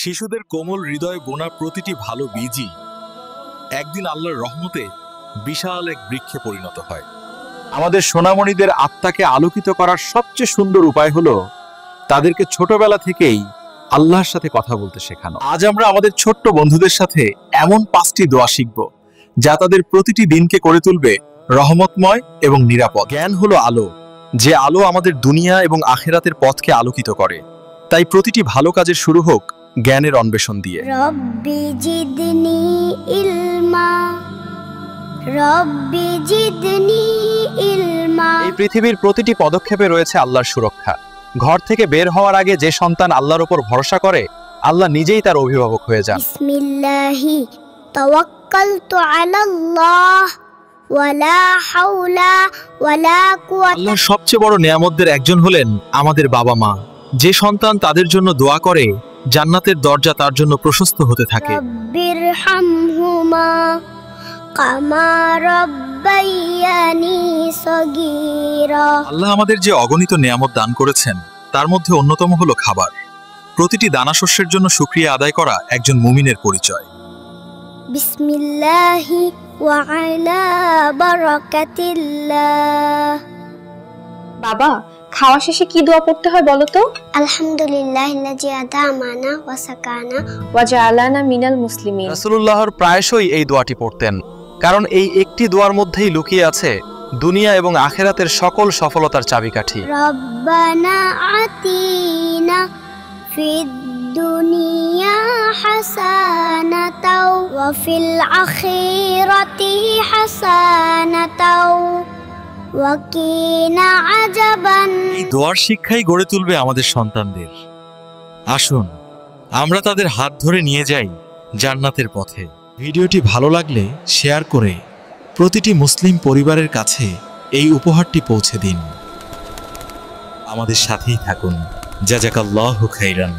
শিশুদের কোমল হৃদয়ে বোনা প্রতিটি ভালো বীজই একদিন আল্লাহর রহমতে বিশাল এক বৃক্ষে পরিণত হয়। আমাদের সোনামণিদের আত্মাকে আলোকিত করার সবচেয়ে সুন্দর উপায় হলো তাদেরকে ছোটবেলা থেকেই আল্লাহর সাথে কথা বলতে শেখানো। আজ আমরা আমাদের ছোট্ট বন্ধুদের সাথে এমন 5টি দোয়া শিখব যা তাদের প্রতিটি দিনকে করে তুলবে রহমতময় এবং নিরাপদ। জ্ঞান হলো আলো, যে আলো আমাদের দুনিয়া এবং আখিরাতের পথকে আলোকিত করে। তাই প্রতিটি ভালো কাজের শুরু হোক জ্ঞানের অন্বেষণ দিয়ে। রব্বি জিদনি ইলমা, রব্বি জিদনি ইলমা। এই পৃথিবীর প্রতিটি পদক্ষেপে রয়েছে আল্লাহর সুরক্ষা। ঘর থেকে বের হওয়ার আগে যে সন্তান আল্লাহর উপর ভরসা করে, আল্লাহ নিজেই তার অভিভাবক হয়ে যান। বিসমিল্লাহি তাওয়াক্কালতু আলাল্লাহ ওয়ালা হাওলা ওয়ালা কুওয়াতা। আল্লাহর সবচেয়ে বড় নিয়ামতদের একজন হলেন আমাদের বাবা মা। যে সন্তান তাদের জন্য দোয়া করে, জান্নাতের দরজা তার জন্য প্রশস্ত হতে থাকে। রব্বিরহামহুমা কামা রাব্বায়ানি সগীরা। আল্লাহ আমাদের যে অগণিত নিয়ামত দান করেছেন তার মধ্যে অন্যতম হলো খাবার। প্রতিটি দানা শস্যের জন্য শুকরিয়া আদায় করা একজন মুমিনের পরিচয়। বিসমিল্লাহি ওয়া আলা বারাকাতিল্লাহ। বাবা, খাওয়া শেষে কি দোয়া পড়তে হয় বলো তো? আলহামদুলিল্লাহিল্লাযী আতামানা ওয়া সাকানা ওয়া জাআলানা মিনাল মুসলিমিন। রাসূলুল্লাহর প্রায়শই এই দোয়াটি পড়তেন, কারণ এই একটি দোয়ার মধ্যেই লুকিয়ে আছে দুনিয়া এবং আখিরাতের সকল সফলতার চাবিকাঠি। রব্বানা আতিনা ফিদ দুনিয়া হাসানাতাও ওয়া ফিল আখিরাতি হাসানাতাও ওয়া কিনা আযাবান। এই দোয়ার শিক্ষাই গড়ে তুলবে আমাদের সন্তানদের। আসুন আমরা তাদের হাত ধরে নিয়ে যাই জান্নাতের পথে। ভিডিওটি ভালো লাগলে শেয়ার করে প্রতিটি মুসলিম পরিবারের কাছে এই উপহারটি পৌঁছে দিন। আমাদের সাথেই থাকুন। জাযাকাল্লাহু খাইরান।